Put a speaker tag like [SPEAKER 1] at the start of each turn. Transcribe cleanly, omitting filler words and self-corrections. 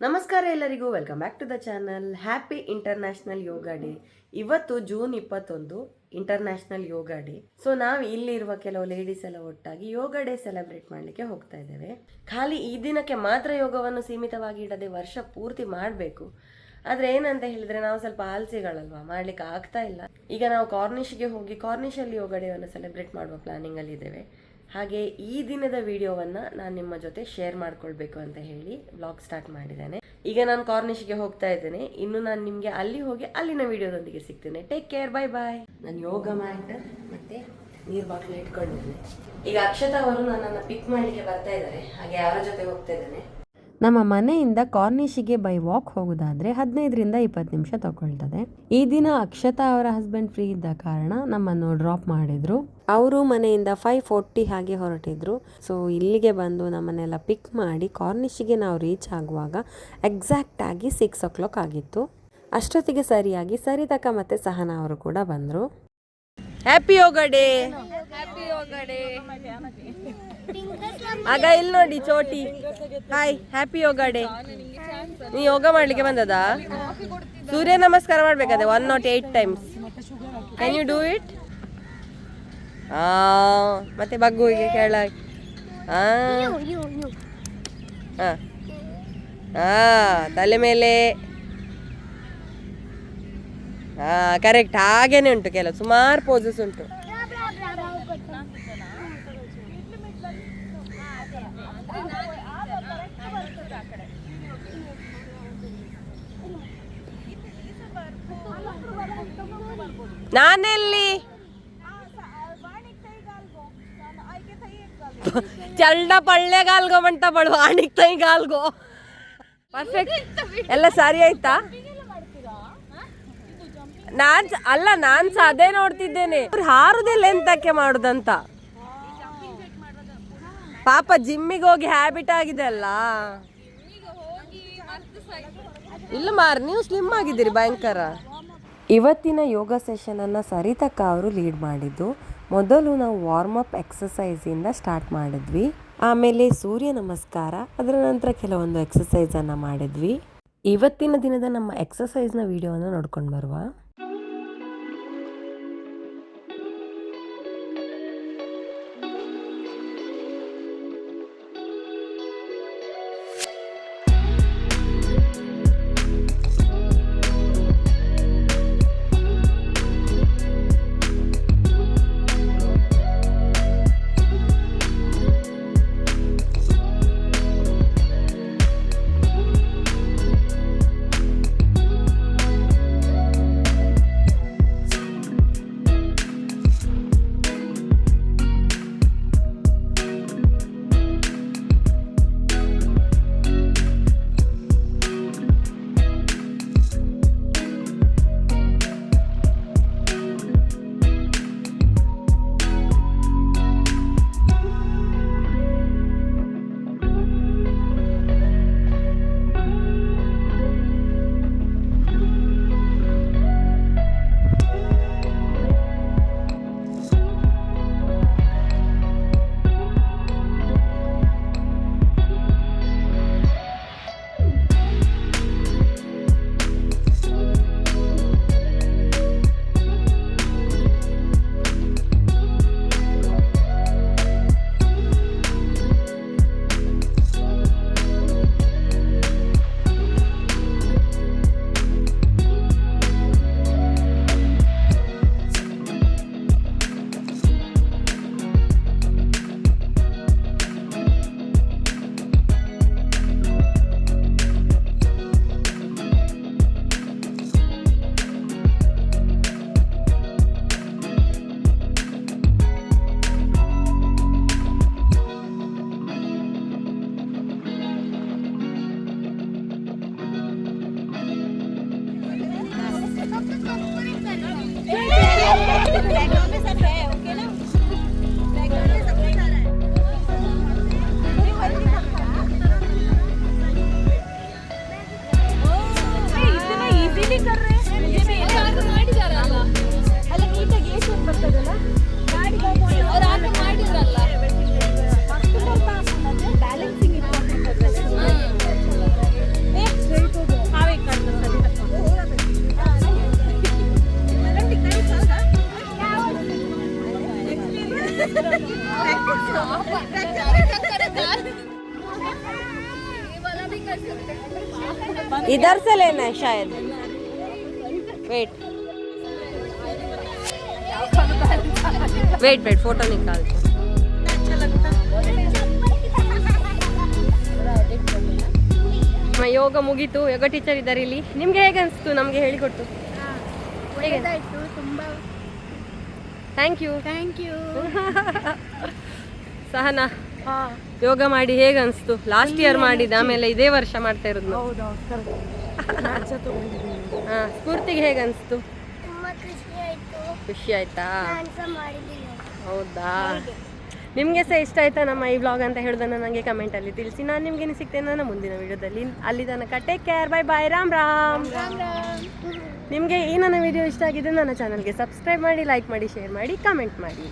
[SPEAKER 1] ನಮಸ್ಕಾರ ಎಲ್ಲರಿಗೂ, welcome back to the channel. Happy international yoga day. ಇವತ್ತು June 21 international yoga day. So ನಾವು ಇಲ್ಲಿರುವ ಕೆಲವು ಲೇಡೀಸ್ ಎಲ್ಲ ಒಟ್ಟಾಗಿ ಯೋಗ ಡೇ ಸೆಲೆಬ್ರೇಟ್ ಮಾಡಲಿಕ್ಕೆ ಹೋಗ್ತಾ ಇದ್ದೇವೆ. ಖಾಲಿ ಈ ದಿನಕ್ಕೆ ಮಾತ್ರ ಯೋಗವನ್ನು ಸೀಮಿತವಾಗಿ ಇಡದೆ ವರ್ಷ ಪೂರ್ತಿ ಮಾಡಬೇಕು. ಆದರೆ ಏನಂತ ಹೇಳಿದ್ರೆ ನಾವು ಸ್ವಲ್ಪ ಆಲ್ಸಿಗಳಲ್ವಾ, ಮಾಡ್ಲಿಕ್ಕೆ ಆಗ್ತಾ ಇಲ್ಲ. ಈಗ ನಾವು ಕಾರ್ನಿಷ್ಗೆ ಹೋಗಿ ಕಾರ್ನಿಷಲ್ಲಿ ಯೋಗ ಡೇವನ್ನು ಸೆಲೆಬ್ರೇಟ್ ಮಾಡುವ ಪ್ಲಾನಿಂಗ್ ಅಲ್ಲಿ ಇದ್ದೇವೆ. ಹಾಗೆ ಈ ದಿನದ ವಿಡಿಯೋವನ್ನು ನಾನು ನಿಮ್ಮ ಜೊತೆ ಶೇರ್ ಮಾಡ್ಕೊಳ್ಬೇಕು ಅಂತ ಹೇಳಿ ವ್ಲಾಗ್ ಸ್ಟಾರ್ಟ್ ಮಾಡಿದ್ದೇನೆ. ಈಗ ನಾನು ಕಾರ್ನಿಷ್ಗೆ ಹೋಗ್ತಾ ಇದ್ದೇನೆ. ಇನ್ನು ನಾನು ನಿಮಗೆ ಅಲ್ಲಿ ಹೋಗಿ ಅಲ್ಲಿನ ವಿಡಿಯೋದೊಂದಿಗೆ ಸಿಗ್ತೇನೆ. Take care, bye bye. ನಾನು ಯೋಗ ಮ್ಯಾಟ್ ಮತ್ತೆ ನೀರು ಬಾಟ್ಲು ಇಟ್ಕೊಂಡಿದ್ದೇನೆ. ಈಗ ಅಕ್ಷತಾ ಅವರು ನನ್ನನ್ನು ಪಿಕ್ ಮಾಡಲಿಕ್ಕೆ ಬರ್ತಾ ಇದ್ದಾರೆ. ಹಾಗೆ ಅವರ ಜೊತೆ ಹೋಗ್ತಾ ಇದ್ದೇನೆ.
[SPEAKER 2] ನಮ್ಮ ಮನೆಯಿಂದ ಕಾರ್ನಿಷಿಗೆ ಬೈ ವಾಕ್ ಹೋಗೋದಾದರೆ 15ರಿಂದ 20 ನಿಮಿಷ ತಗೊಳ್ತದೆ. ಈ ದಿನ ಅಕ್ಷತಾ ಅವರ ಹಸ್ಬೆಂಡ್ ಫ್ರೀ ಇದ್ದ ಕಾರಣ ನಮ್ಮನ್ನು ಡ್ರಾಪ್ ಮಾಡಿದ್ರು. ಅವರು ಮನೆಯಿಂದ 5:40 ಹಾಗೆ ಹೊರಟಿದ್ರು. ಸೊ ಇಲ್ಲಿಗೆ ಬಂದು ನಮ್ಮನ್ನೆಲ್ಲ ಪಿಕ್ ಮಾಡಿ ಕಾರ್ನಿಷಿಗೆ ನಾವು ರೀಚ್ ಆಗುವಾಗ ಎಕ್ಸಾಕ್ಟ್ ಆಗಿ 6 o'clock ಆಗಿತ್ತು. ಅಷ್ಟೊತ್ತಿಗೆ ಸರಿಯಾಗಿ ಸರಿತಕ್ಕ ಮತ್ತೆ ಸಹನಾ ಅವರು ಕೂಡ ಬಂದರು.
[SPEAKER 1] Happy yoga day. ಆಗ ಇಲ್ಲಿ ನೋಡಿ ಚೋಟಿ. Hi, happy yoga day. ನೀ ಯೋಗ ಮಾಡ್ಲಿಕ್ಕೆ ಬಂದದ? ಸೂರ್ಯ ನಮಸ್ಕಾರ ಮಾಡ್ಬೇಕಾದ್ರೆ 108 times. Can you do it? ಮತ್ತೆ ಬಗ್ಗುವಿಗೆ ಕೆಳಗೆ. ತಲೆ ಮೇಲೆ. ಕರೆಕ್ಟ್, ಹಾಗೇನೆ ಉಂಟು. ಕೆಲವು ಸುಮಾರು ಪೋಸಸ್ ಉಂಟು. ನಾನೆಲ್ಲಿ ಚಲ್ಡ ಪಳ್ಳೆಗಾಲ್ಗೋ ಮಂಟ ಬಳು ಆಣಿಕ್ ತೈ ಗಾಲ್ಗೋ. ಪರ್ಫೆಕ್ಟ್, ಎಲ್ಲ ಸರಿ ಆಯ್ತಾ? ನಾನ್ ಅದೇ ನೋಡ್ತಿದ್ದೇನೆ, ಹಾರುದಿಲ್ಲ ಎಂತಕ್ಕೆ ಮಾಡುದಂತ. ಪಾಪ ಜಿಮ್ಮಿಗೆ ಹೋಗಿ ಹ್ಯಾಬಿಟ್ ಆಗಿದೆ ಅಲ್ಲ. ಇಲ್ಲ ಮಾರ್, ನೀವು ಸ್ಲಿಮ್ ಆಗಿದ್ದೀರಿ ಭಯಂಕರ.
[SPEAKER 2] ಇವತ್ತಿನ ಯೋಗ ಸೆಷನನ್ನು ಸರಿತಕ್ಕ ಅವರು ಲೀಡ್ ಮಾಡಿದ್ದು. ಮೊದಲು ನಾವು ವಾರ್ಮಪ್ ಎಕ್ಸಸೈಸಿಂದ ಸ್ಟಾರ್ಟ್ ಮಾಡಿದ್ವಿ. ಆಮೇಲೆ ಸೂರ್ಯ ನಮಸ್ಕಾರ, ಅದರ ನಂತರ ಕೆಲವೊಂದು ಎಕ್ಸಸೈಸನ್ನು ಮಾಡಿದ್ವಿ. ಇವತ್ತಿನ ದಿನದ ನಮ್ಮ ಎಕ್ಸಸೈಸ್ನ ವಿಡಿಯೋವನ್ನು ನೋಡ್ಕೊಂಡು ಬರುವ. इधर से लेना है शायद. वेट वेट वेट फोटो निकालते. ಯೋಗ ಮುಗೀತು. ಯೋಗ ಟೀಚರ್ ಇದ್ದಾರೆ ಇಲ್ಲಿ. ನಿಮ್ಗೆ ಹೇಗೆ ಅನಿಸ್ತು ನಮಗೆ ಹೇಳಿಕೊಟ್ಟು? Thank you. ಸಹನಾ, ಯೋಗ ಮಾಡಿ ಹೇಗೆ ಅನಿಸ್ತು? ಲಾಸ್ಟ್ ಇಯರ್ ಮಾಡಿದ, ಆಮೇಲೆ ಇದೇ ವರ್ಷ ಮಾಡ್ತಾ ಇರೋದು ನಾವು. ಸ್ಫೂರ್ತಿಗೆ ಹೇಗೆ ಅನಿಸ್ತು? ಖುಷಿ ಆಯ್ತಾ? ಹೌದಾ? ನಿಮಗೆ ಸಹ ಇಷ್ಟ ಆಯ್ತಾ ನಮ್ಮ ಈ ವ್ಲಾಗ್ ಅಂತ ಹೇಳೋದನ್ನು ನನಗೆ ಕಮೆಂಟಲ್ಲಿ ತಿಳಿಸಿ. ನಾನು ನಿಮಗೆ ಸಿಗ್ತೇನೆ ನನ್ನ ಮುಂದಿನ ವಿಡಿಯೋದಲ್ಲಿ. ಅಲ್ಲಿ ತನಕ take care, bye bye, Ram Ram. ನಿಮಗೆ ಈ ನನ್ನ ವಿಡಿಯೋ ಇಷ್ಟ ಆಗಿದೆ ನನ್ನ ಚಾನಲ್ಗೆ ಸಬ್ಸ್ಕ್ರೈಬ್ ಮಾಡಿ, ಲೈಕ್ ಮಾಡಿ, ಶೇರ್ ಮಾಡಿ, ಕಮೆಂಟ್ ಮಾಡಿ.